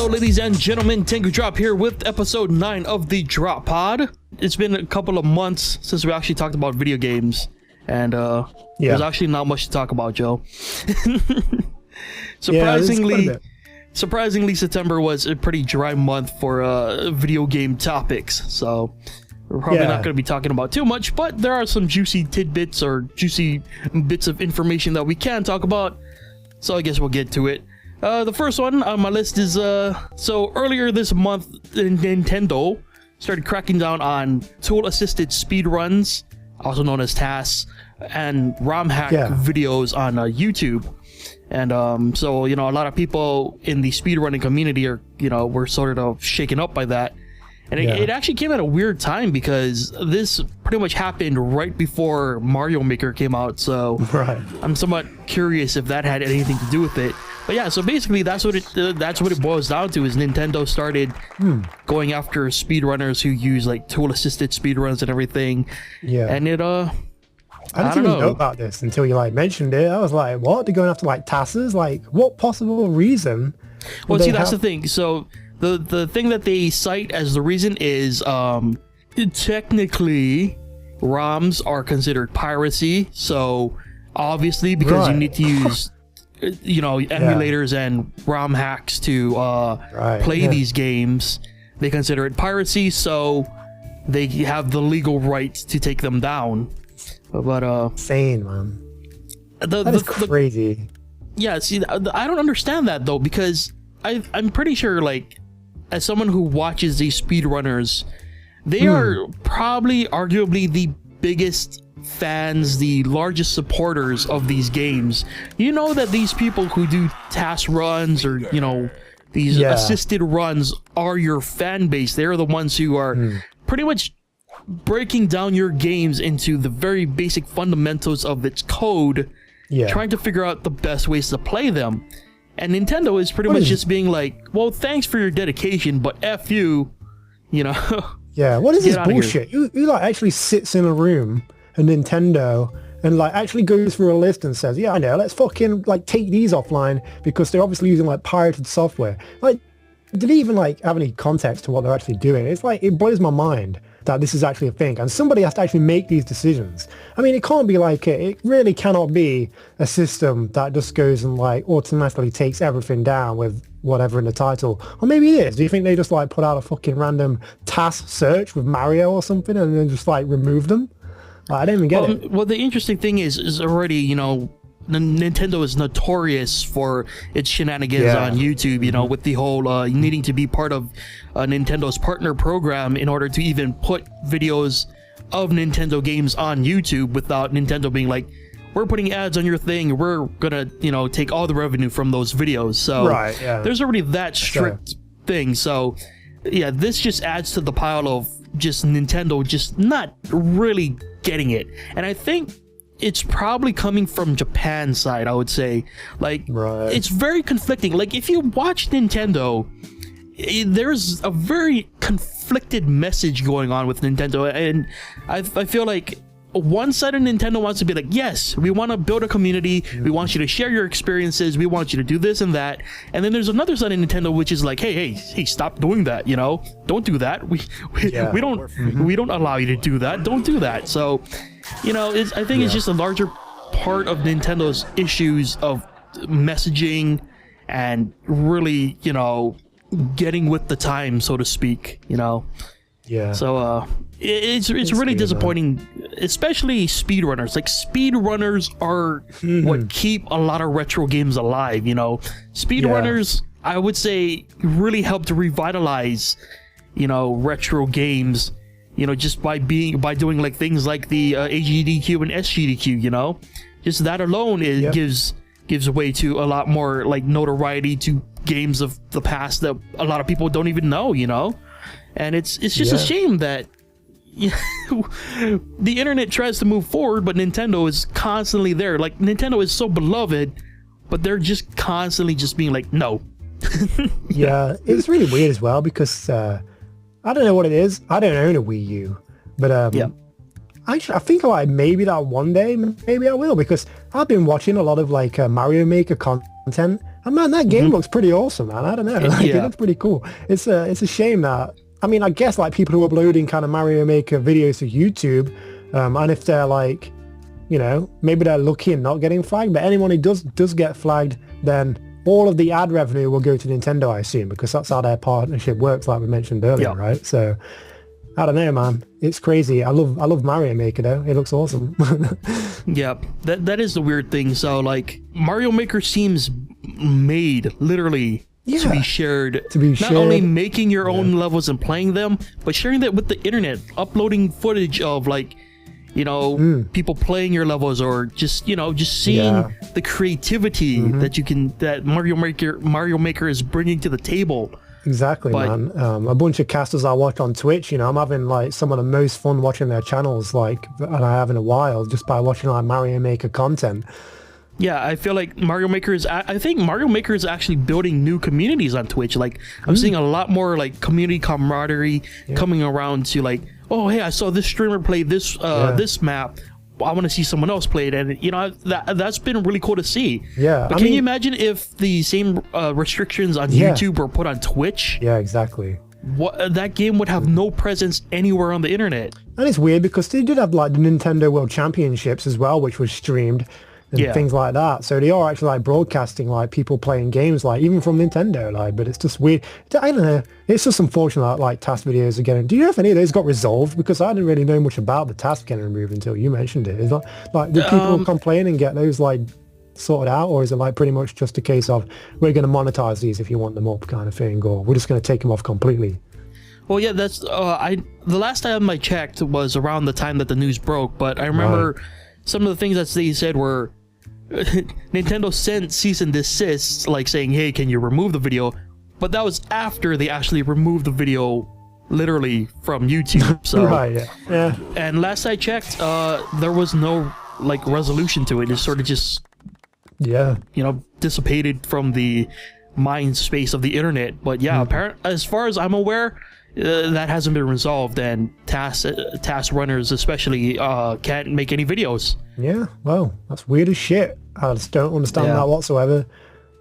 Hello, ladies and gentlemen, Tengu Drop here with episode 9 of the Drop Pod. It's been a couple of months since we actually talked about video games, and there's actually not much to talk about, Joe. Surprisingly, September was a pretty dry month for video game topics, so we're probably not going to be talking about too much, but there are some juicy tidbits or juicy bits of information that we can talk about, so I guess we'll get to it. The first one on my list is, so earlier this month, Nintendo started cracking down on tool-assisted speedruns, also known as tasks, and ROM hack videos on YouTube. And so, you know, a lot of people in the speedrunning community are, you know, were sort of shaken up by that. And it actually came at a weird time because this pretty much happened right before Mario Maker came out. So I'm somewhat curious if that had anything to do with it. But yeah, so basically that's what it boils down to, is Nintendo started going after speedrunners who use like tool-assisted speedruns and everything. Yeah. And it I didn't even know about this until you like mentioned it. I was like, what? They're going after like tasks? Like, what possible reason? Well, see, that's the thing. So the thing that they cite as the reason is technically ROMs are considered piracy. So obviously, because you need to use emulators and ROM hacks to play these games, they consider it piracy. So they have the legal right to take them down. But insane, man. That is crazy. Yeah, see, I don't understand that though, because I'm pretty sure, like, as someone who watches these speedrunners, they are probably arguably the biggest fans, the largest supporters of these games. You know that these people who do task runs or, you know, these assisted runs are your fan base. They're the ones who are pretty much breaking down your games into the very basic fundamentals of its code, trying to figure out the best ways to play them. And Nintendo is pretty much just being like, well, thanks for your dedication, but F you, you know. Yeah, what is this bullshit? Who like actually sits in a room at Nintendo and like actually goes through a list and says, yeah, I know, let's fucking like take these offline because they're obviously using like pirated software. Like, did he even like have any context to what they're actually doing? It's like, it blows my mind that this is actually a thing, and somebody has to actually make these decisions. I mean, it can't be like it really cannot be a system that just goes and like automatically takes everything down with whatever in the title. Or maybe it is. Do you think they just like put out a fucking random task search with Mario or something and then just like remove them? Like, I don't even get it. Well, the interesting thing is already, you know, Nintendo is notorious for its shenanigans on YouTube, you know, with the whole needing to be part of Nintendo's partner program in order to even put videos of Nintendo games on YouTube without Nintendo being like, we're putting ads on your thing, we're gonna, you know, take all the revenue from those videos. So there's already that strict thing. So yeah, this just adds to the pile of just Nintendo just not really getting it. And I think it's probably coming from Japan's side, I would say. Like, it's very conflicting. Like, if you watch Nintendo, there's a very conflicted message going on with Nintendo, and I feel like one side of Nintendo wants to be like, yes, we want to build a community, we want you to share your experiences, we want you to do this and that. And then there's another side of Nintendo which is like, hey, stop doing that, you know, don't do that. We don't allow you to do that. Don't do that. So, you know, I think it's just a larger part of Nintendo's issues of messaging and really, you know, getting with the time, so to speak, you know. Yeah. So it's really disappointing, especially speedrunners. Like, speedrunners are what keep a lot of retro games alive, you know. Speedrunners, I would say, really help to revitalize, you know, retro games, you know, just by doing like things like the AGDQ and SGDQ, you know. Just that alone gives way to a lot more like notoriety to games of the past that a lot of people don't even know, you know. And it's just a shame that the internet tries to move forward, but Nintendo is constantly there. Like, Nintendo is so beloved, but they're just constantly just being like, no. Yeah, it's really weird as well because I don't know what it is. I don't own a Wii U, but Actually, I think like maybe that one day, maybe I will, because I've been watching a lot of like Mario Maker content, and man, that game looks pretty awesome, man. I don't know, like, it looks pretty cool. It's a shame that, I mean, I guess like people who are uploading kind of Mario Maker videos to YouTube, and if they're like, you know, maybe they're lucky and not getting flagged, but anyone who does get flagged, then all of the ad revenue will go to Nintendo, I assume, because that's how their partnership works, like we mentioned earlier, right? So I don't know, man. It's crazy. I love Mario Maker though. It looks awesome. Yeah, that is the weird thing. So like Mario Maker seems made literally to be shared. Not only making your own levels and playing them, but sharing that with the internet, uploading footage of like, you know, people playing your levels, or just, you know, just seeing the creativity that Mario Maker is bringing to the table. Exactly, man. A bunch of casters I watch on Twitch, you know, I'm having like some of the most fun watching their channels, like, and I have in a while, just by watching like Mario Maker content. Yeah, I feel like Mario Maker is, I think Mario Maker is actually building new communities on Twitch. Like, I'm seeing a lot more like community camaraderie coming around to like, oh, hey, I saw this streamer play this this map. I want to see someone else play it, and you know, that's been really cool to see. Yeah, but can you imagine if the same restrictions on YouTube were put on Twitch? Yeah, exactly. That game would have no presence anywhere on the internet. And it's weird because they did have like the Nintendo World Championships as well, which was streamed and things like that. So they are actually like broadcasting like people playing games, like even from Nintendo, like. But it's just weird. I don't know. It's just unfortunate that like task videos are getting. Do you know if any of those got resolved? Because I didn't really know much about the task getting removed until you mentioned it. Is like did people complain and get those like sorted out, or is it like pretty much just a case of we're going to monetize these if you want them up kind of thing, or we're just going to take them off completely? Well, yeah, that's the last time I checked was around the time that the news broke, but I remember some of the things that they said were Nintendo sent cease and desist, like saying, hey, can you remove the video? But that was after they actually removed the video literally from YouTube. So and last I checked, there was no like resolution to it. It sort of just you know, dissipated from the mind space of the internet. But yeah, as far as I'm aware, that hasn't been resolved, and task runners especially can't make any videos. Yeah, well, that's weird as shit. I just don't understand that whatsoever.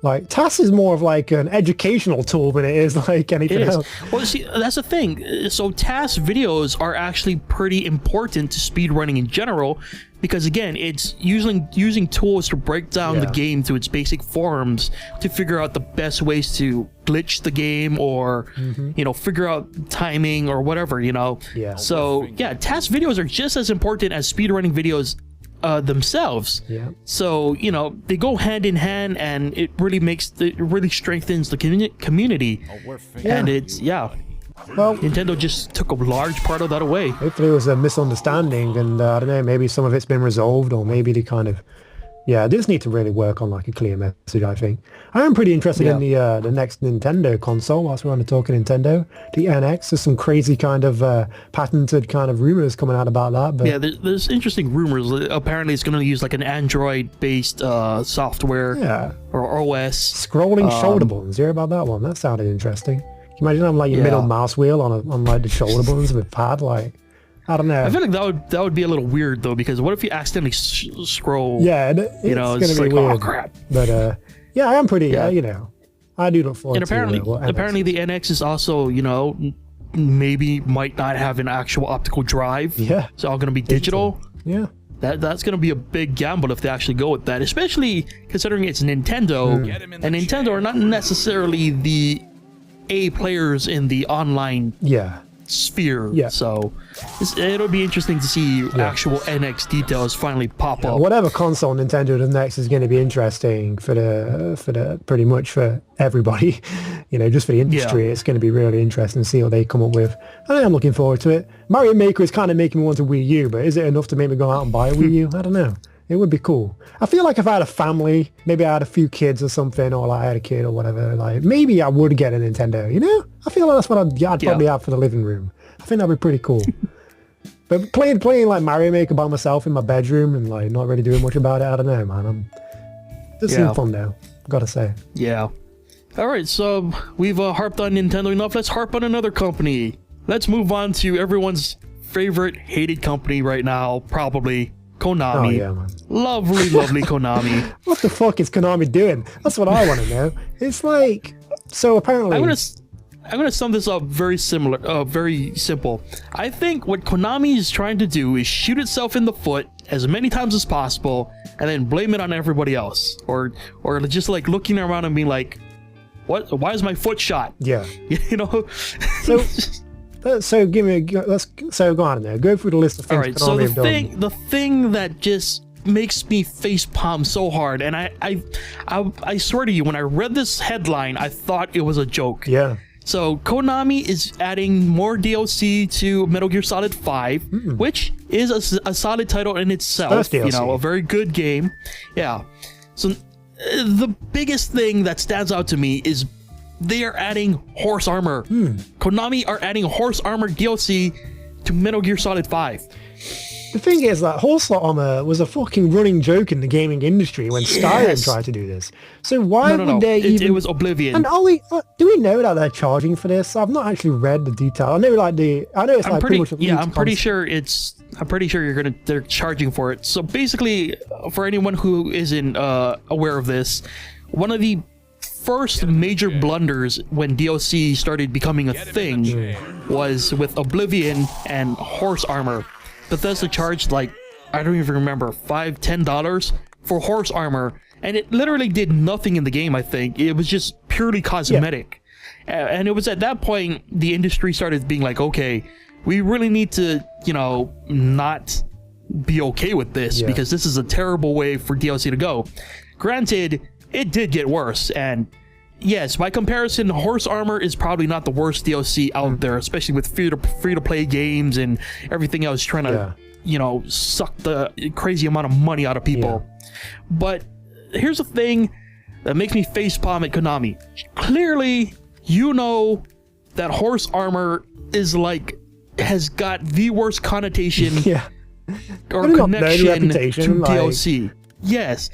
Like, TAS is more of like an educational tool than it is like anything else. Well, see, that's the thing. So TAS videos are actually pretty important to speedrunning in general, because again, it's using tools to break down the game to its basic forms to figure out the best ways to glitch the game, or you know, figure out timing or whatever, you know. So yeah, TAS videos are just as important as speedrunning videos themselves. So, you know, they go hand in hand, and it really strengthens the community. And it's well, Nintendo just took a large part of that away. Hopefully it was a misunderstanding, and I don't know, maybe some of it's been resolved, or maybe they kind of they just need to really work on like a clear message, I think. I am pretty interested in the next Nintendo console, whilst we're on the talk of Nintendo, the NX. There's some crazy kind of patented kind of rumors coming out about that. But yeah, there's interesting rumors. Apparently it's going to use like an Android-based software or OS. Scrolling shoulder buttons. You hear about that one? That sounded interesting. Can you imagine having like your middle mouse wheel on like the shoulder buttons with pad? Like, I don't know. I feel like that would be a little weird though, because what if you accidentally scroll? Yeah, you know, it's gonna be like, weird. Oh crap. But yeah, I am pretty. You know, I do look forward. And apparently the NX is also, you know, maybe might not have an actual optical drive. Yeah, it's all gonna be digital. Yeah. That's going to be a big gamble if they actually go with that, especially considering it's Nintendo, and Nintendo are not necessarily the A players in the online sphere. So it'll be interesting to see actual NX details finally pop up. Whatever console Nintendo does next is going to be interesting for the pretty much for everybody. You know, just for the industry, it's going to be really interesting to see what they come up with. I am looking forward to it. Mario Maker is kind of making me want a Wii U, but is it enough to make me go out and buy a Wii U? I don't know. It would be cool. I feel like if I had a family, maybe I had a few kids or something, or like I had a kid or whatever, like maybe I would get a Nintendo, you know? I feel like that's what I'd probably have for the living room. I think that'd be pretty cool. But playing like Mario Maker by myself in my bedroom and like not really doing much about it, I don't know, man. It seems fun though, gotta say. Yeah. All right, so we've harped on Nintendo enough. Let's harp on another company. Let's move on to everyone's favorite hated company right now, probably Konami. Oh yeah, man. Lovely, lovely Konami. What the fuck is Konami doing? That's what I want to know. It's like, so apparently... I'm gonna sum this up very simple. I think what Konami is trying to do is shoot itself in the foot as many times as possible, and then blame it on everybody else, or just like looking around and being like, "What? Why is my foot shot?" Yeah, you know. So give me so go on there. Go through the list of things. All right. So the thing that just makes me facepalm so hard, and I swear to you, when I read this headline, I thought it was a joke. Yeah. So Konami is adding more DLC to Metal Gear Solid 5, which is a solid title in itself. You know, a very good game. Yeah. So the biggest thing that stands out to me is they are adding horse armor. Konami are adding horse armor DLC to Metal Gear Solid 5. The thing is that horse armor was a fucking running joke in the gaming industry when Skyrim tried to do this. So why would they even... It was Oblivion. And do we know that they're charging for this? I've not actually read the detail. I know it's like pretty much... Yeah, I'm pretty sure they're charging for it. So basically, for anyone who isn't aware of this, one of the first major blunders when DLC started becoming a thing was with Oblivion and horse armor. Bethesda charged like, I don't even remember, $5-10 for horse armor, and it literally did nothing in the game. I think it was just purely cosmetic. And it was at that point the industry started being like, okay, we really need to, you know, not be okay with this, because this is a terrible way for DLC to go. Granted, it did get worse, and yes, by comparison, horse armor is probably not the worst DLC out there, especially with free to play games and everything else trying to, you know, suck the crazy amount of money out of people. But here's the thing that makes me facepalm at Konami. Clearly, you know that horse armor is like, has got the worst connotation or connection to DLC. Yes.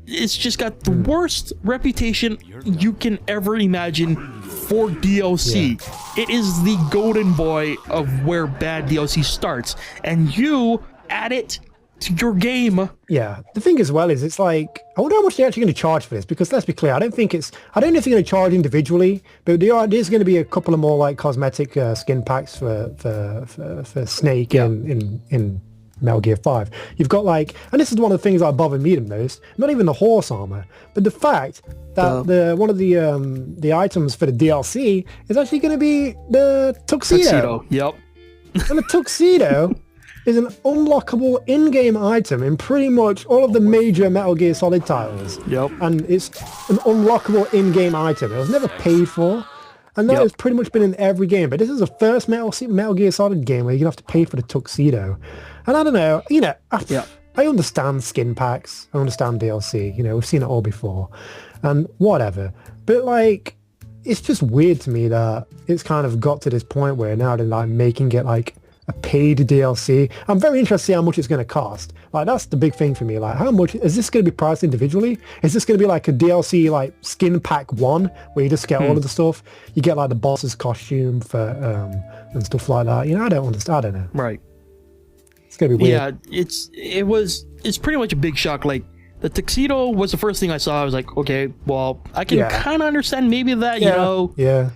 It's just got the worst reputation you can ever imagine for DLC. It is the golden boy of where bad DLC starts, and you add it to your game. Yeah, the thing as well is, it's like, I wonder how much they're actually going to charge for this, because let's be clear, I don't know if they're going to charge individually, but there's going to be a couple of more like cosmetic skin packs for Snake in Metal Gear 5. You've got like, and this is one of the things that bothered me the most, not even the horse armor, but the fact that one of the items for the DLC is actually going to be the tuxedo. Yep. And the tuxedo is an unlockable in-game item in pretty much all of the major Metal Gear Solid titles. Yep. And it's an unlockable in-game item. It was never paid for. And that has pretty much been in every game. But this is the first Metal Gear Solid game where you're going to have to pay for the tuxedo. And I don't know, you know, I understand skin packs. I understand DLC. You know, we've seen it all before. And whatever. But, like, it's just weird to me that it's kind of got to this point where now they're, like, making it, like, a paid DLC. I'm very interested to see how much it's going to cost. Like, that's the big thing for me. Like, how much is this going to be priced individually? Is this going to be like a DLC, like skin pack 1, where you just get all of the stuff? You get like the boss's costume for and stuff like that. You know, I don't understand. I don't know. Right. It's going to be weird. Yeah, it's pretty much a big shock. Like, the tuxedo was the first thing I saw. I was like, okay, well, I can kind of understand maybe that, you know. Yeah.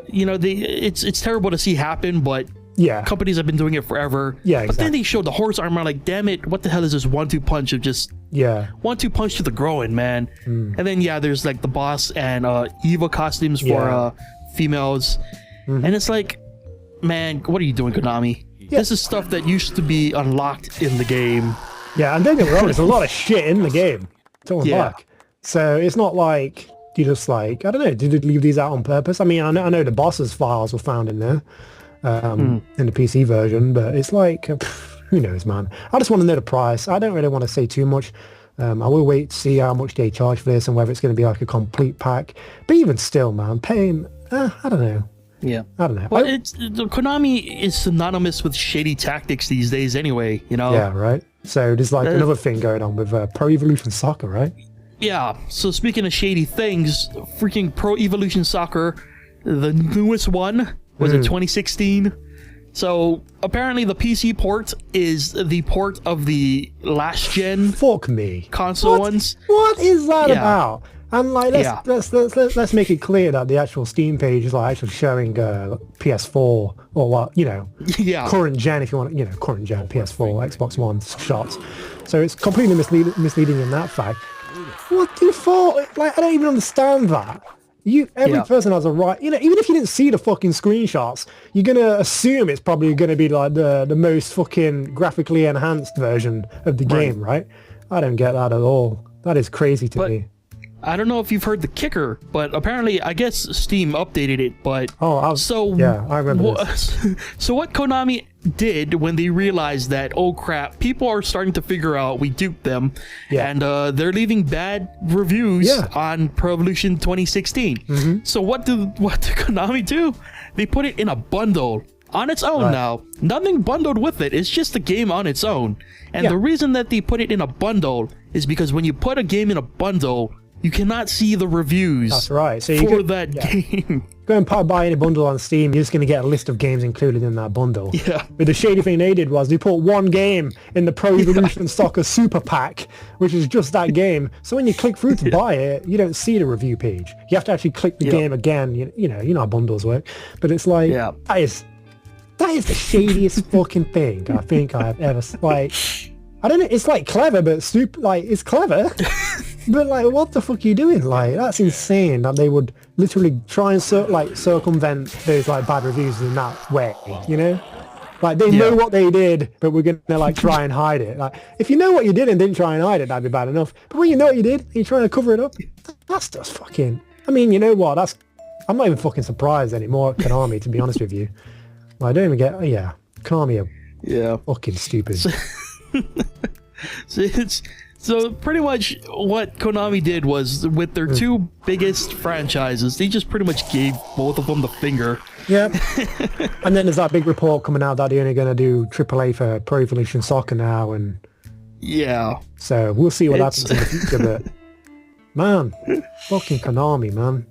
You know, it's terrible to see happen, but companies have been doing it forever. Yeah, exactly. But then they showed the horse armor, like, damn it, what the hell is this 1-2 punch of just 1-2 punch to the groin, man. And then there's like the boss and Eva costumes for females, and it's like, man, what are you doing, Konami? This is stuff that used to be unlocked in the game. Yeah, and don't get me wrong, there's a lot of shit in the game to unlock. So it's not like you just like, I don't know, did you leave these out on purpose? I mean, I know the boss's files were found in there. In the PC version, but it's like, who knows, man. I just want to know the price. I don't really want to say too much. I will wait to see how much they charge for this and whether it's going to be like a complete pack. But even still, man, paying, I don't know. Yeah. I don't know. Well, Konami is synonymous with shady tactics these days anyway, you know? Yeah, right? So there's like another thing going on with Pro Evolution Soccer, right? Yeah. So speaking of shady things, freaking Pro Evolution Soccer, the newest one, was it 2016? So apparently the PC port is the port of the last gen Fuck me. console ones. What is that Yeah. about? And like, let's make it clear that the actual Steam page is like actually showing PS4 or what, you know, Yeah. current gen, if you want, you know, current gen PS4, Xbox One shots. So it's completely misleading in that fact. What the fuck? Like, I don't even understand that. Every person has a right, you know, even if you didn't see the fucking screenshots, you're gonna assume it's probably gonna be like the most fucking graphically enhanced version of the game, right? I don't get that at all. That is crazy to me. I don't know if you've heard the kicker, but apparently, I guess Steam updated it, but... yeah, I remember this. So what Konami did when they realized that, oh crap, people are starting to figure out we duped them, and they're leaving bad reviews on Pro Evolution 2016. So what did Konami do? They put it in a bundle on its own now. Nothing bundled with it. It's just a game on its own. And the reason that they put it in a bundle is because when you put a game in a bundle, you cannot see the reviews. That's right. So for that game. Go and buy any bundle on Steam, you're just going to get a list of games included in that bundle. Yeah. But the shady thing they did was they put one game in the Pro Evolution Soccer Super Pack, which is just that game. So when you click through to buy it, you don't see the review page. You have to actually click the game again. You know how bundles work. But it's like, that is the shadiest fucking thing I think I've ever, like, I don't know, it's like clever, but super, like, it's clever. But like, what the fuck are you doing? Like, that's insane that they would literally try and circumvent those like bad reviews in that way, you know? Like, they know what they did, but we're gonna like try and hide it. Like, if you know what you did and didn't try and hide it, that'd be bad enough. But when you know what you did and you're trying to cover it up, that's just fucking, I mean, you know what? I'm not even fucking surprised anymore at Konami, to be honest with you. Like, I don't even get, Konami are fucking stupid. So pretty much what Konami did was, with their two biggest franchises, they just pretty much gave both of them the finger. Yeah. And then there's that big report coming out that they're only going to do AAA for Pro Evolution Soccer now, and so we'll see what happens in the future. But man, fucking Konami, man,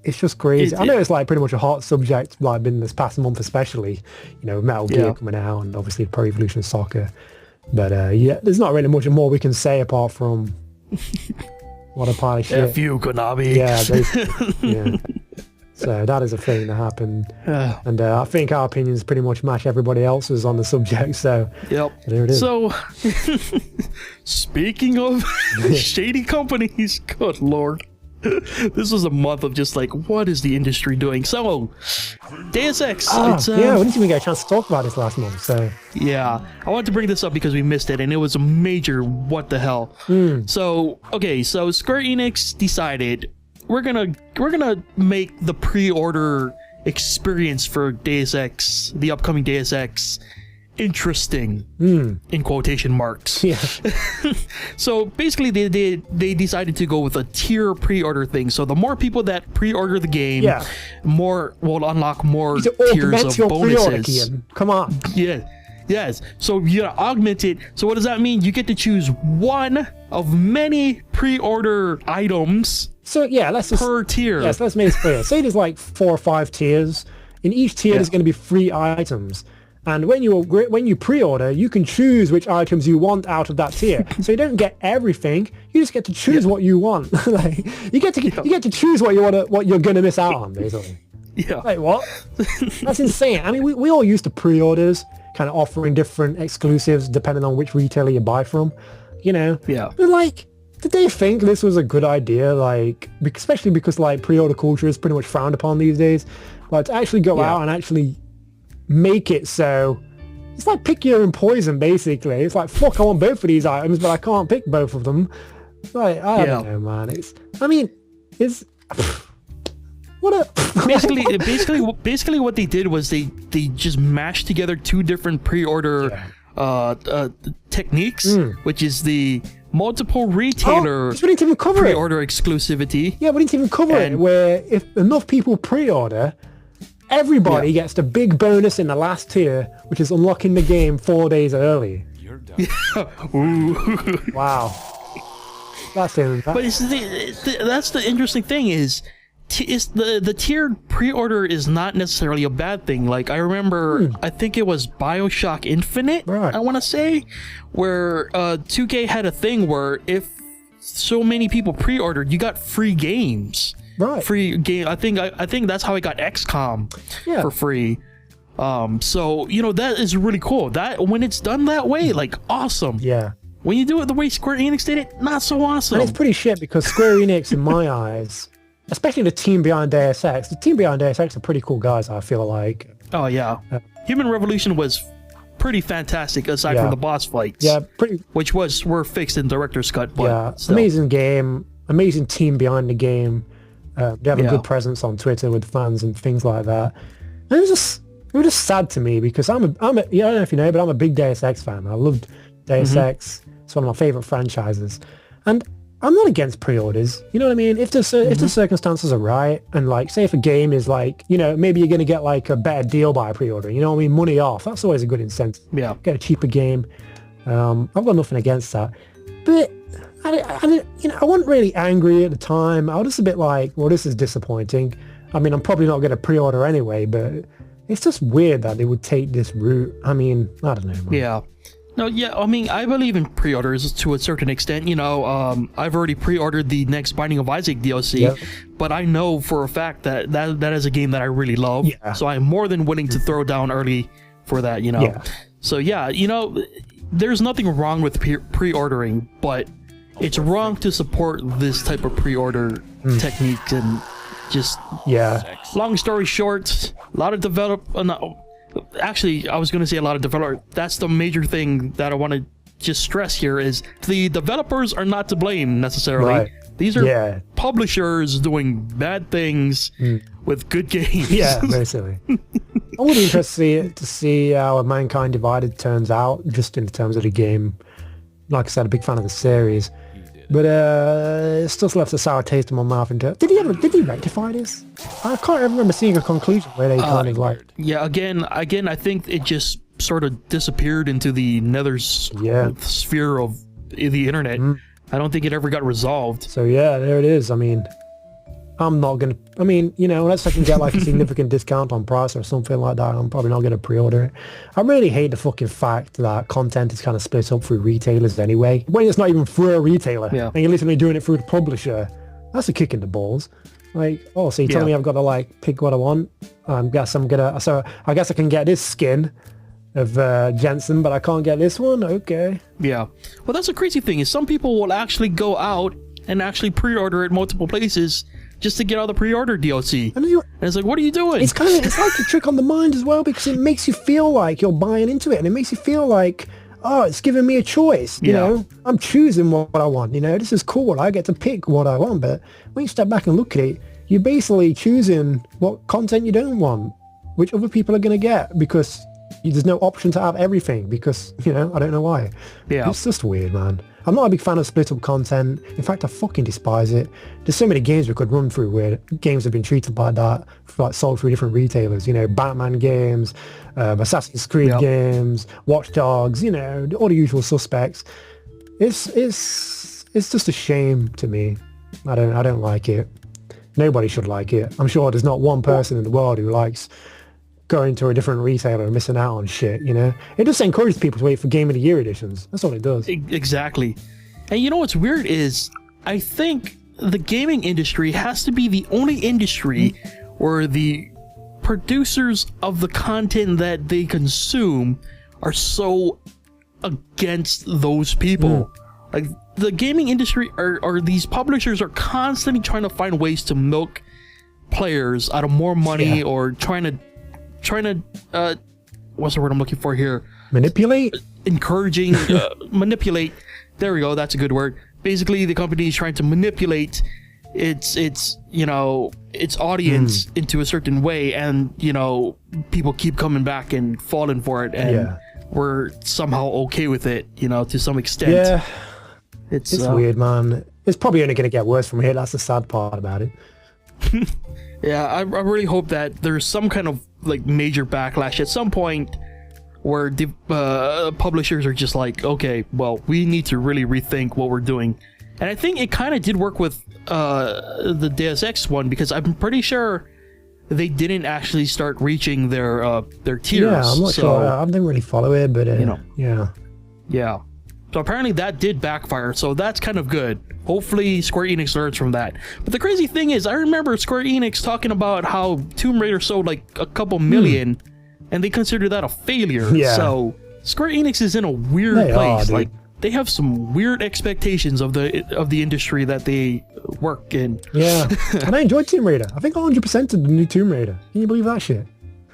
it's just crazy. I know it's like pretty much a hot subject, like been this past month especially, you know, Metal Gear coming out and obviously Pro Evolution Soccer. But there's not really much more we can say apart from what a pile of shit. F you, Konami. Yeah. So that is a thing that happened. And I think our opinions pretty much match everybody else's on the subject. So there it is. So speaking of shady companies, good lord. This was a month of just like, what is the industry doing? So, Deus Ex. We didn't even get a chance to talk about this last month. So I wanted to bring this up because we missed it, and it was a major what the hell. So Square Enix decided we're gonna make the pre-order experience for Deus Ex, the upcoming Deus Ex, interesting, in quotation marks. So basically they decided to go with a tier pre-order thing. So the more people that pre-order the game, more will unlock more tiers of bonuses. Come on. Yes. So you gotta augment it. So what does that mean? You get to choose one of many pre-order items. So per tier. Yes, let's make it clear. Say there's like 4 or 5 tiers. In each tier there's going to be 3 items. And when you pre-order, you can choose which items you want out of that tier. So you don't get everything. You just get to choose what you want. Like, you get to choose what you're gonna miss out on, basically. Like, what? That's insane. I mean, we all used to pre-orders, kind of offering different exclusives depending on which retailer you buy from. You know. But like, did they think this was a good idea? Like, especially because like pre-order culture is pretty much frowned upon these days. Like, to actually go out and actually make it so it's like pick your own poison, basically. It's like, fuck, I want both of these items, but I can't pick both of them. Like, I don't know, man. It's what a basically what they did was they just mashed together 2 different pre-order techniques, which is the multiple retailer we didn't even cover pre-order exclusivity. Yeah, we didn't even cover it, where if enough people pre-order, everybody gets the big bonus in the last tier, which is unlocking the game 4 days early. You're done. Wow. That's it. But that's the interesting thing is, the tiered pre-order is not necessarily a bad thing. Like I remember, I think it was BioShock Infinite, right. I want to say, where 2K had a thing where if so many people pre-ordered, you got free games. Right. Free game. I think that's how I got XCOM for free. So you know, that is really cool. That when it's done that way, like awesome. Yeah. When you do it the way Square Enix did it, not so awesome. And it's pretty shit because Square Enix, in my eyes, especially the team behind Deus Ex, the team behind Deus Ex are pretty cool guys, I feel like. Oh yeah. Human Revolution was pretty fantastic aside from the boss fights. Yeah, which were fixed in director's cut, but still. Amazing game, amazing team behind the game. They have a good presence on Twitter with fans and things like that. And it was just sad to me because I'm a I don't know if you know, but I'm a big Deus Ex fan. I loved Deus Ex. It's one of my favorite franchises, and I'm not against pre-orders. You know what I mean? If the circumstances are right, and like say if a game is like, you know, maybe you're going to get like a better deal by pre-ordering. You know what I mean? Money off. That's always a good incentive. Yeah. Get a cheaper game. I've got nothing against that, but I wasn't really angry at the time. I was just a bit like, well, this is disappointing. I mean, I'm probably not going to pre-order anyway, but it's just weird that they would take this route. I mean, I don't know, man. Yeah. No, yeah, I mean, I believe in pre-orders to a certain extent. You know, I've already pre-ordered the next Binding of Isaac DLC, but I know for a fact that is a game that I really love. Yeah. So I'm more than willing to throw down early for that, you know. Yeah. So yeah, you know, there's nothing wrong with pre-ordering, but it's wrong to support this type of pre-order technique and just long story short, a lot of actually, I was going to say a lot of developers. That's the major thing that I want to just stress here is the developers are not to blame necessarily. Right. These are publishers doing bad things with good games. Yeah, basically. I would be interested to see how Mankind Divided turns out, just in terms of the game. Like I said, a big fan of the series. But it still left a sour taste in my mouth. Did he rectify this? I can't remember seeing a conclusion where they kind of like... Yeah, again, I think it just sort of disappeared into the nether sphere of the internet. I don't think it ever got resolved. So yeah, there it is. I mean, I'm not going to... I mean, you know, unless I can get like a significant discount on price or something like that, I'm probably not going to pre-order it. I really hate the fucking fact that content is kind of split up through retailers anyway. When it's not even through a retailer, and you're literally doing it through the publisher, that's a kick in the balls. Like, oh, so you're telling me I've got to like pick what I want? I guess I can get this skin of Jensen, but I can't get this one? Okay. Yeah. Well, that's the crazy thing is some people will actually go out and actually pre-order at multiple places just to get all the pre-order DLC. And it's like, what are you doing? It's like a trick on the mind as well, because it makes you feel like you're buying into it, and it makes you feel like, oh, it's giving me a choice. You know, I'm choosing what I want. You know, this is cool. I get to pick what I want. But when you step back and look at it, you're basically choosing what content you don't want, which other people are going to get, because there's no option to have everything, because, you know, I don't know why. Yeah. It's just weird, man. I'm not a big fan of split up content. In fact, I fucking despise it. There's so many games we could run through where games have been treated like that, like sold through different retailers. You know, Batman games, Assassin's Creed games, Watch Dogs. You know, all the usual suspects. It's just a shame to me. I don't like it. Nobody should like it. I'm sure there's not one person in the world who likes going to a different retailer and missing out on shit, you know? It just encourages people to wait for Game of the Year editions. That's all it does. Exactly. And you know what's weird is, I think the gaming industry has to be the only industry where the producers of the content that they consume are so against those people. Like, the gaming industry or these publishers are constantly trying to find ways to milk players out of more money or trying to what's the word I'm looking for here? Manipulate? Encouraging, manipulate. There we go. That's a good word. Basically, the company is trying to manipulate its you know, its audience into a certain way, and you know, people keep coming back and falling for it, and we're somehow okay with it, you know, to some extent. Yeah, it's weird, man. It's probably only going to get worse from here. That's the sad part about it. Yeah, I really hope that there's some kind of like major backlash at some point where the publishers are just like, okay, well, we need to really rethink what we're doing. And I think it kind of did work with the Deus Ex one, because I'm pretty sure they didn't actually start reaching their tiers. Yeah, I'm not sure. I didn't really follow it, but yeah. So apparently that did backfire, so that's kind of good. Hopefully Square Enix learns from that. But the crazy thing is, I remember Square Enix talking about how Tomb Raider sold like a couple million, and they consider that a failure. Yeah. So Square Enix is in a weird place. Like, they have some weird expectations of the industry that they work in. Yeah, and I enjoyed Tomb Raider. I think 100% of the new Tomb Raider. Can you believe that shit?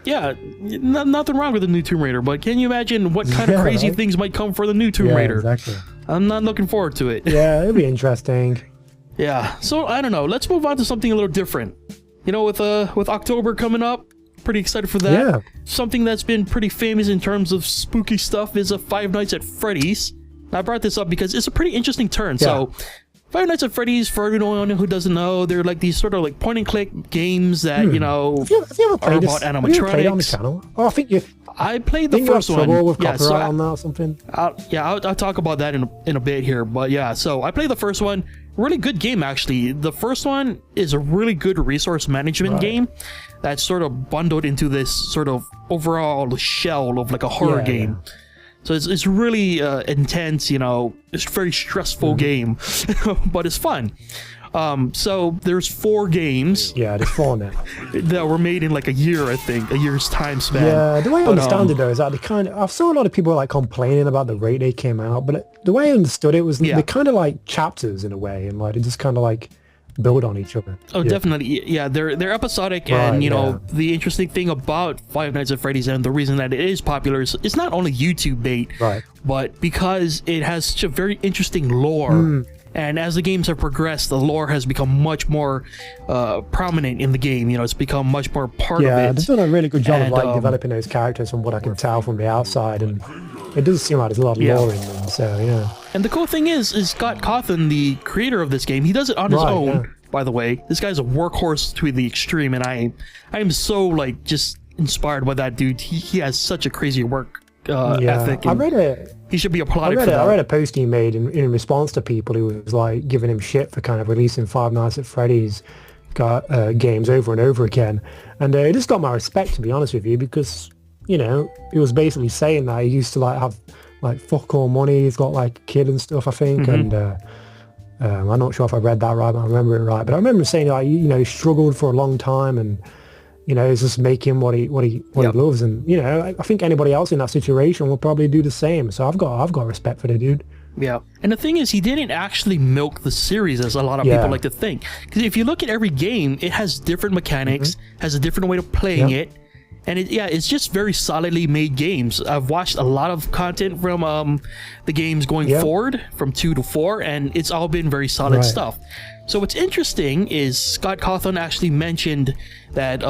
Yeah, nothing wrong with the new Tomb Raider, but can you imagine what kind of crazy things might come for the new Tomb Raider? Exactly. I'm not looking forward to it. Yeah, it'll be interesting. Yeah, so I don't know. Let's move on to something a little different. You know, with October coming up, pretty excited for that. Yeah. Something that's been pretty famous in terms of spooky stuff is Five Nights at Freddy's. I brought this up because it's a pretty interesting turn. Yeah. So, Five Nights at Freddy's, for anyone who doesn't know, they're like these sort of like point-and-click games that, you know, have you ever played are about animatronics. Have you ever played on the channel? Oh, I think you... I played the first one. With copyright on that or something? I'll talk about that in a bit here. But yeah, so I played the first one. Really good game, actually. The first one is a really good resource management game that's sort of bundled into this sort of overall shell of like a horror game. Yeah. So it's really intense, you know, it's a very stressful game, but it's fun. So there's 4 games. Yeah, there's 4 now. That were made in like a year, I think, a year's time span. Yeah, the way I understand it though is that I saw a lot of people like complaining about the rate they came out, but the way I understood it was they're kind of like chapters in a way, and like they just kind of like build on each other. Oh, definitely. Yeah, they're episodic, and you know, the interesting thing about Five Nights at Freddy's and the reason that it is popular is it's not only YouTube bait, but because it has such a very interesting lore. And as the games have progressed, the lore has become much more prominent in the game. You know, it's become much more part of it. Yeah, they've done a really good job of like developing those characters from what I can tell from the outside, and it does seem like there's a lot of lore in them. So yeah. And the cool thing is Scott Cawthon, the creator of this game, he does it on his own. By the way, this guy's a workhorse to the extreme, and I am so like just inspired by that dude. He has such a crazy work ethic. I read it. He should be applauded for that. I read a post he made in response to people who was like giving him shit for kind of releasing Five Nights at Freddy's games over and over again, and it just got my respect, to be honest with you, because you know he was basically saying that he used to like have like fuck all money. He's got like a kid and stuff, I think, and I'm not sure if I read that right, but I remember it right. But I remember saying like, you know, he struggled for a long time, and you know, he's just making what he loves, and you know, I think anybody else in that situation will probably do the same. So I've got respect for the dude. Yeah, and the thing is, he didn't actually milk the series as a lot of people like to think. Because if you look at every game, it has different mechanics, has a different way of playing it, and it's just very solidly made games. I've watched a lot of content from the games going forward from 2 to 4, and it's all been very solid stuff. So what's interesting is Scott Cawthon actually mentioned that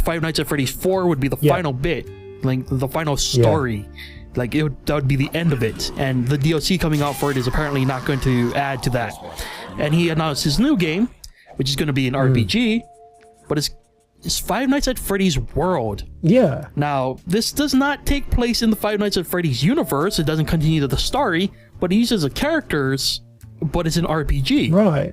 Five Nights at Freddy's 4 would be the final bit, like the final story. Like that would be the end of it, and the DLC coming out for it is apparently not going to add to that. And he announced his new game, which is going to be an RPG, but it's Five Nights at Freddy's World. Yeah. Now, this does not take place in the Five Nights at Freddy's universe. It doesn't continue the story, but it uses the characters, but it's an RPG. Right.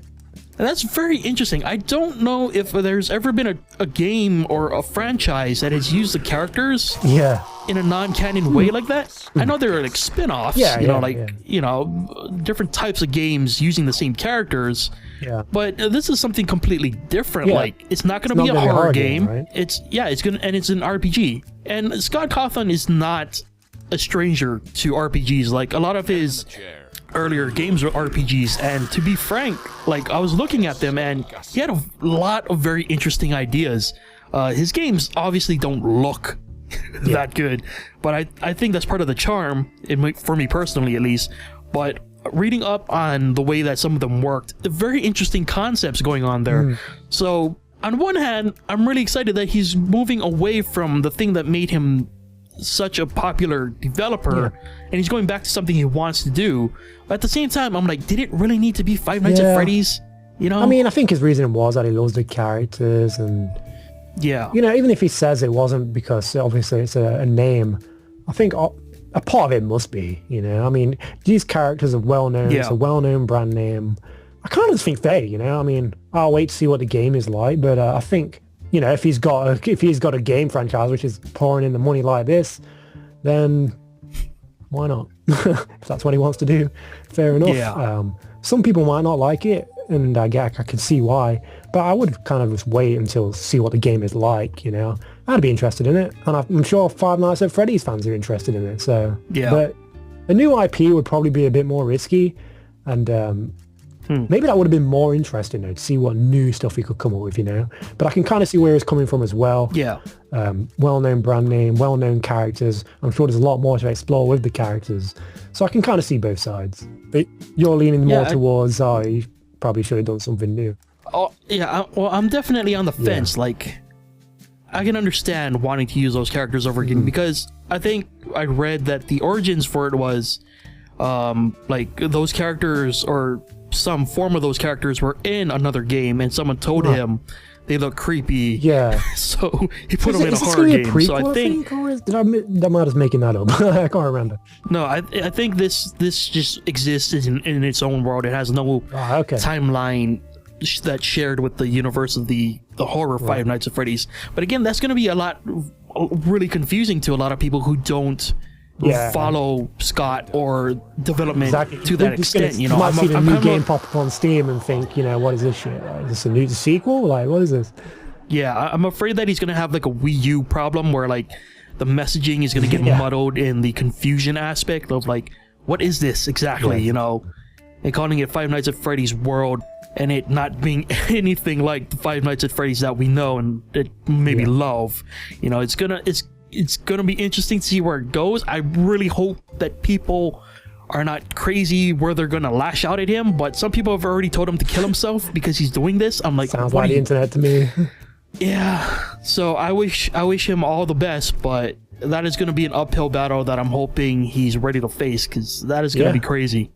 And that's very interesting. I don't know if there's ever been a game or a franchise that has used the characters in a non-canon way like that. I know there are like spin-offs, you know, different types of games using the same characters. Yeah. But this is something completely different. Like, it's not going to be a horror game. Right? It's an RPG. And Scott Cawthon is not a stranger to RPGs. Like, a lot of his earlier games were RPGs, and to be frank, like, I was looking at them and he had a lot of very interesting ideas. His games obviously don't look that good, but I think that's part of the charm, for me personally at least. But reading up on the way that some of them worked, very interesting concepts going on there. So on one hand, I'm really excited that he's moving away from the thing that made him such a popular developer, and he's going back to something he wants to do. But at the same time, I'm like, did it really need to be Five Nights at Freddy's? You know, I mean, I think his reason was that he loves the characters, and you know, even if he says it wasn't because obviously it's a name, I think a part of it must be, you know. I mean, these characters are well known. It's a well-known brand name. I kind of just think fair, you know. I mean, I'll wait to see what the game is like, but I think, you know, if he's got a game franchise which is pouring in the money like this, then why not? If that's what he wants to do, fair enough. Yeah. Some people might not like it, and I can see why, but I would kind of just wait until see what the game is like, you know. I'd be interested in it, and I'm sure Five Nights at Freddy's fans are interested in it. So yeah, but a new IP would probably be a bit more risky, and maybe that would have been more interesting though, to see what new stuff he could come up with, you know. But I can kind of see where he's coming from as well. Yeah. Well-known brand name, well-known characters. I'm sure there's a lot more to explore with the characters, so I can kind of see both sides. But you're leaning more towards, you probably should have done something new. Oh yeah, I'm definitely on the fence. Like, I can understand wanting to use those characters over again, because I think I read that the origins for it was like those characters or some form of those characters were in another game, and someone told him they look creepy. Yeah. So he put them in a horror game. So I think, or am I just making that up? I can't remember. No, I think this just exists in its own world. It has no timeline that's shared with the universe of the horror Five Nights at Freddy's. But again, that's going to be really confusing to a lot of people who don't follow Scott or development to that extent. You know, you might see the new game pop up on Steam and think, you know, what is this shit? Like, is this a new sequel? Like, what is this? Yeah, I'm afraid that he's going to have like a Wii U problem where like the messaging is going to get muddled in the confusion aspect of like, what is this exactly? You know, and calling it Five Nights at Freddy's World and it not being anything like the Five Nights at Freddy's that we know and that maybe love. You know, it's gonna be interesting to see where it goes. I really hope that people are not crazy where they're gonna lash out at him, but some people have already told him to kill himself because he's doing this. I'm like, sounds like the internet to me. Yeah, so I wish him all the best, but that is going to be an uphill battle that I'm hoping he's ready to face, because that is going to be crazy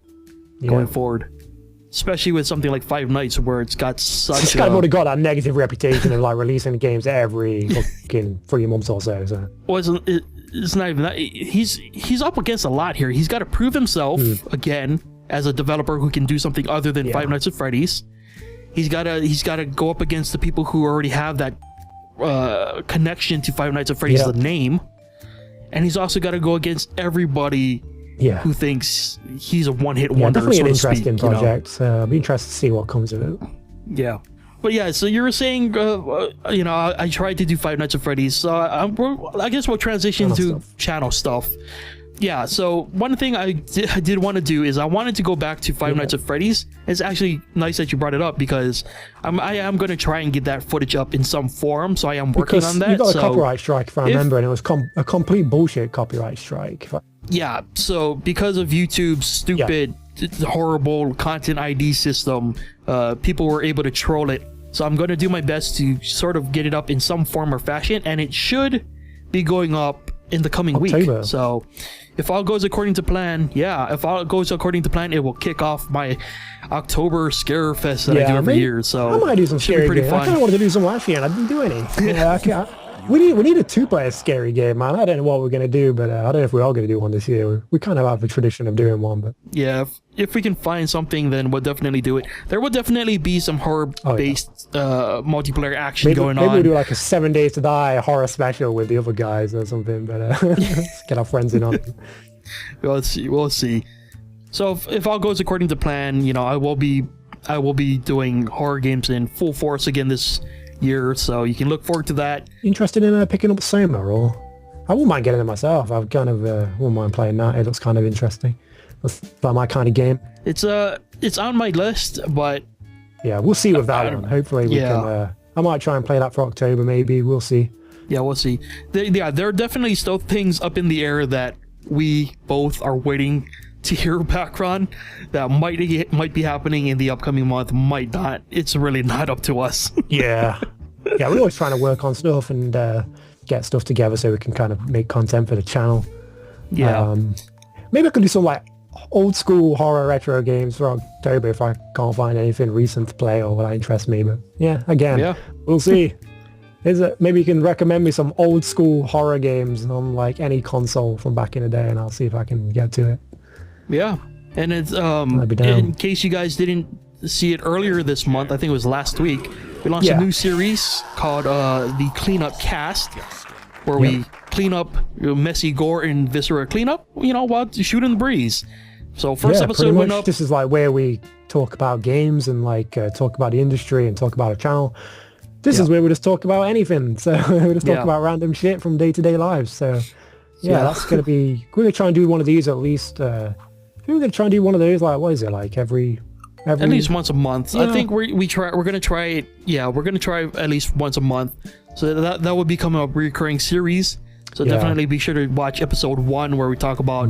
going forward. Especially with something like Five Nights, where it's got such this guy would have got that negative reputation of like releasing games every fucking 3 months or so. Well, it's not even that. He's up against a lot here. He's got to prove himself again as a developer who can do something other than Five Nights at Freddy's. He's got to go up against the people who already have that connection to Five Nights at Freddy's the name, and he's also got to go against everybody who thinks he's a one-hit wonder. Definitely so an interesting project. So I'll be interested to see what comes of it. Yeah. But yeah, so you were saying, you know, I tried to do Five Nights at Freddy's, so I guess we'll transition to channel stuff. Yeah, so one thing I did want to do is I wanted to go back to Five Nights at Freddy's. It's actually nice that you brought it up, because I am going to try and get that footage up in some form, so I am working on that. You got a copyright strike, if I remember, and it was a complete bullshit copyright strike. Yeah, so because of YouTube's stupid, horrible content ID system, people were able to troll it. So I'm going to do my best to sort of get it up in some form or fashion, and it should be going up in the coming week. So if all goes according to plan, it will kick off my October scare fest that I do every year. So I might do some scary games. I kind of wanted to do some last year and I didn't do any. We need a 2-player scary game, man. I don't know what we're going to do, but I don't know if we're all going to do one this year. We kind of have a tradition of doing one, but yeah, if we can find something, then we'll definitely do it. There will definitely be some horror-based multiplayer action going on. Maybe we'll do like a 7 Days to Die horror special with the other guys or something, but let's get our friends in on it. We'll see. So if all goes according to plan, you know, I will be doing horror games in full force again this year, so you can look forward to that. Interested in picking up Soma, or I wouldn't mind getting it myself. I've kind of wouldn't mind playing that. It looks kind of interesting. That's about my kind of game. It's on my list, but yeah, we'll see with that one. Hopefully we can. I might try and play that for October, maybe. We'll see. Yeah, we'll see. There are definitely still things up in the air that we both are waiting to hear back on, that might be happening in the upcoming month, might not. It's really not up to us. Yeah, we're always trying to work on stuff and get stuff together so we can kind of make content for the channel. Yeah. Maybe I could do some like old school horror retro games for October if I can't find anything recent to play or that interests me. But yeah, again, we'll see. Maybe you can recommend me some old school horror games on like any console from back in the day, and I'll see if I can get to it. Yeah, and it's in case you guys didn't see it earlier this month. I think it was last week. We launched a new series called the Cleanup Cast, where we clean up messy gore and viscera cleanup, while shooting the breeze. So first episode went up. This is like where we talk about games and like talk about the industry and talk about a channel. This is where we just talk about anything. So we just talk about random shit from day-to-day lives. So that's going to be... We're going to try and do one of these at least... we're going to try and do one of those, like, what is it, like every at least once a month. I think we're going to try it. Yeah, we're going to try at least once a month. So that would become a recurring series. So definitely be sure to watch episode 1 where we talk about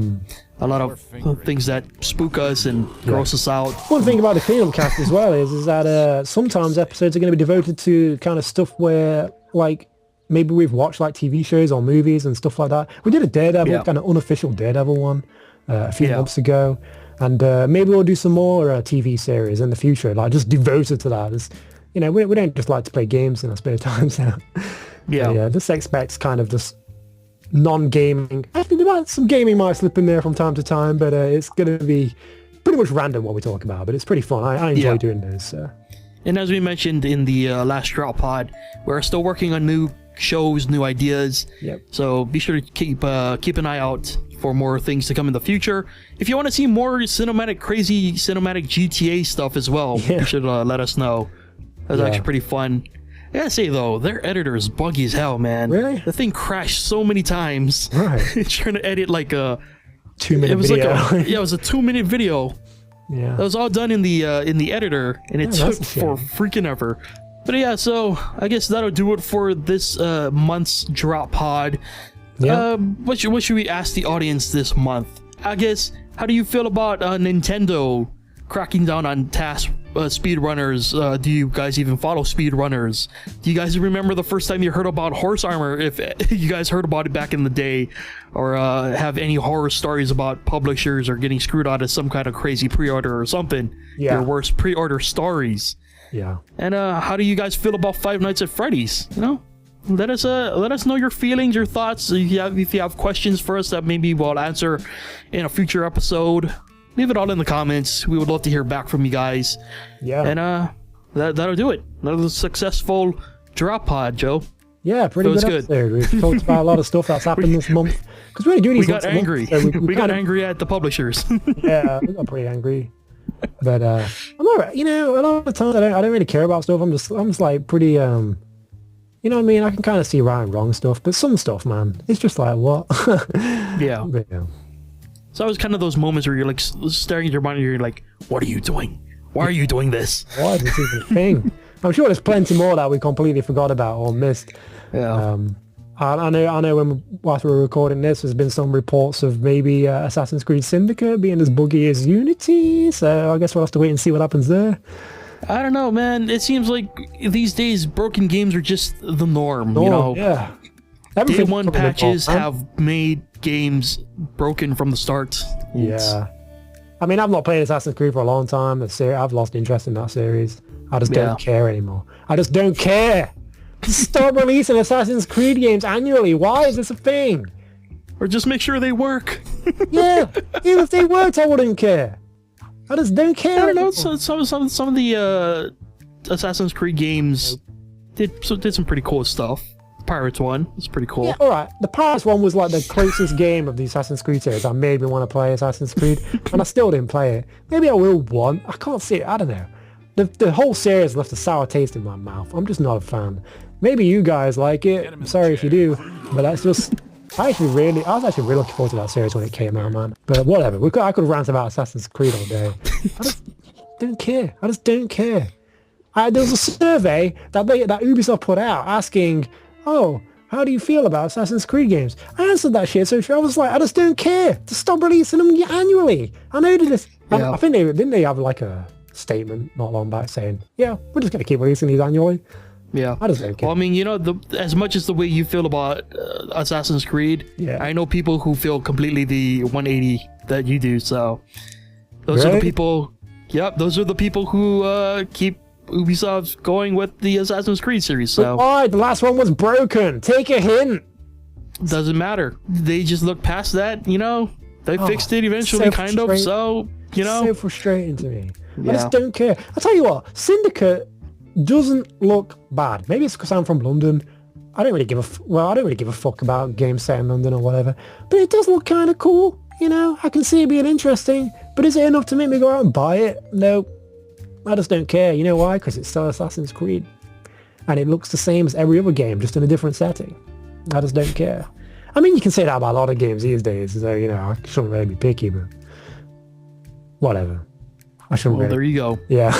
a lot of things that spook us and gross us out. One thing about the Cleanup Cast as well is that sometimes episodes are going to be devoted to kind of stuff where, like, maybe we've watched like TV shows or movies and stuff like that. We did a Daredevil, kind of unofficial Daredevil one a few months ago. And maybe we'll do some more TV series in the future, like just devoted to that. It's, we don't just like to play games in our spare time. So just expect kind of just non-gaming. Actually, some gaming might slip in there from time to time, but it's going to be pretty much random what we talk about. But it's pretty fun. I enjoy doing this. So. And as we mentioned in the last drop pod, we're still working on new shows, new ideas. So be sure to keep an eye out for more things to come in the future. If you want to see more crazy cinematic GTA stuff as well, you should let us know. That's actually pretty fun. I gotta say though, their editor is buggy as hell, man. Really? The thing crashed so many times. Right. Trying to edit like a 2-minute video. It was a 2-minute video. Yeah. That was all done in the editor, and it took for freaking ever. But so I guess that'll do it for this month's drop pod. What should we ask the audience this month? I guess, how do you feel about Nintendo cracking down on speedrunners? Do you guys even follow speedrunners? Do you guys remember the first time you heard about horse armor? If you guys heard about it back in the day, or have any horror stories about publishers or getting screwed out of some kind of crazy pre-order or something? Your worst pre-order stories. And how do you guys feel about Five Nights at Freddy's? Let us know your feelings, your thoughts. If you have questions for us that maybe we'll answer in a future episode, leave it all in the comments. We would love to hear back from you guys. And that'll do it. Another successful drop pod, Joe. Yeah, pretty good episode. We've talked about a lot of stuff that's happened this month. Because we only do these We got angry. We got angry at the publishers. We got pretty angry. But I'm alright. A lot of the times I don't really care about stuff. I'm just like pretty you know what I mean? I can kind of see right and wrong stuff, but some stuff, man, it's just like, what? Yeah. But, so it was kind of those moments where you're like staring at your monitor, you're like, what are you doing? Why are you doing this? Why is this even a thing? I'm sure there's plenty more that we completely forgot about or missed. I know whilst we were recording this, there's been some reports of maybe Assassin's Creed Syndicate being as buggy as Unity, so I guess we'll have to wait and see what happens there. I don't know, man. It seems like these days broken games are just the norm. Yeah. Day one patches have made games broken from the start. I mean, I've not played Assassin's Creed for a long time. I've lost interest in that series. I just don't care anymore. I just don't care. Stop releasing Assassin's Creed games annually. Why is this a thing? Or just make sure they work. Even if they worked, I wouldn't care. I just don't care. I don't know. Some of the Assassin's Creed games did some pretty cool stuff. Pirates one was pretty cool. Yeah, alright. The Pirates one was like the closest game of the Assassin's Creed series that made me want to play Assassin's Creed, and I still didn't play it. Maybe I will one. I can't see it. I don't know. The whole series left a sour taste in my mouth. I'm just not a fan. Maybe you guys like it. I'm sorry if you do, but that's just... I was actually really looking forward to that series when it came out, man. But whatever. I could rant about Assassin's Creed all day. I just don't care. I just don't care. There was a survey that Ubisoft put out asking, oh, how do you feel about Assassin's Creed games? I answered that shit, so I was like, I just don't care. Just stop releasing them annually. I know this. I think they have like a statement not long back saying, yeah, we're just going to keep releasing these annually. Yeah. I just don't care. Well, I mean, as much as the way you feel about Assassin's Creed, I know people who feel completely the 180 that you do, so those are the people, those are the people who keep Ubisoft going with the Assassin's Creed series, so... Why? The last one was broken. Take a hint. Doesn't matter. They just look past that, They fixed it eventually, kind of, so, so frustrating to me. I just don't care. I'll tell you what, Syndicate doesn't look bad. Maybe it's because I'm from London. I don't really give a fuck about games set in London or whatever. But it does look kind of cool, you know? I can see it being interesting. But is it enough to make me go out and buy it? No. I just don't care. You know why? Because it's still Assassin's Creed. And it looks the same as every other game, just in a different setting. I just don't care. I mean, you can say that about a lot of games these days, so, you know, I shouldn't really be picky, but whatever. I shouldn't really. There you go. Yeah.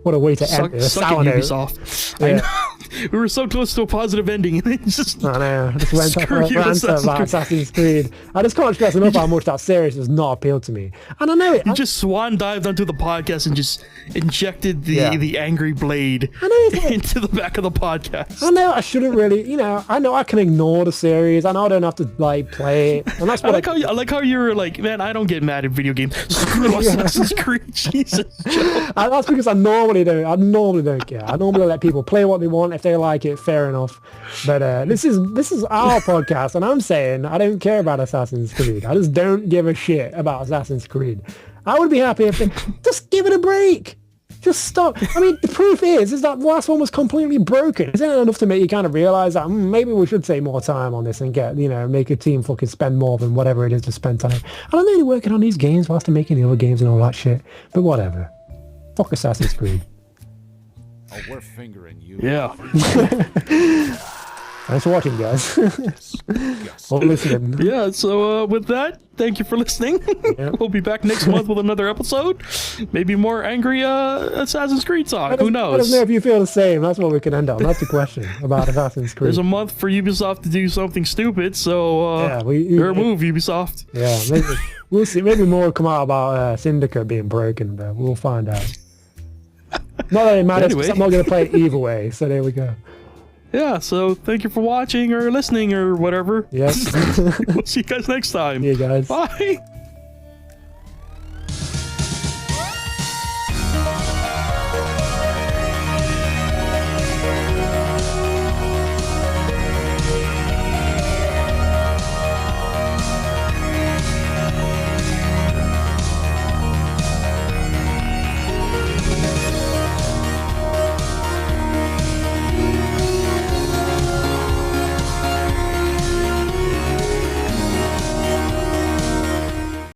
What a way to end it. Suck it, Ubisoft. Yeah. I know. We were so close to a positive ending, and it just... I know. I just went off a rant about Assassin's Creed. I just can't stress enough how much that series does not appeal to me. And I know it... You just swan dived onto the podcast and just injected the angry blade into the back of the podcast. I know I shouldn't really... You know, I know I can ignore the series. I know I don't have to, like, play it. And that's what I like how you were like, man, I don't get mad at video games. Screw Assassin's Creed. Jesus. That's because I normally don't care. I normally let people play what they want. If they like it, fair enough. But this is our podcast, and I'm saying I don't care about Assassin's Creed. I just don't give a shit about Assassin's Creed. I would be happy if they just give it a break. Just stop. I mean, the proof is that the last one was completely broken. Isn't it enough to make you kind of realize that maybe we should take more time on this and get, you know, make a team fucking spend more than whatever it is to spend time. I don't know they're working on these games whilst they're making the other games and all that shit. But whatever. Fuck Assassin's Creed. Oh, we're fingering you. Yeah. Thanks for watching, guys. Or listening. Yeah, so with that, thank you for listening. Yep. We'll be back next month with another episode. Maybe more angry Assassin's Creed talk. Who knows? Let us know if you feel the same. That's what we can end on. That's the question about Assassin's Creed. There's a month for Ubisoft to do something stupid, so your move, Ubisoft. Yeah, maybe, we'll see. Maybe more will come out about Syndicate being broken, but we'll find out. Not that it matters, because I'm not going to play it either way, so there we go. Yeah, so thank you for watching or listening or whatever. Yes. We'll see you guys next time. See you guys. Bye.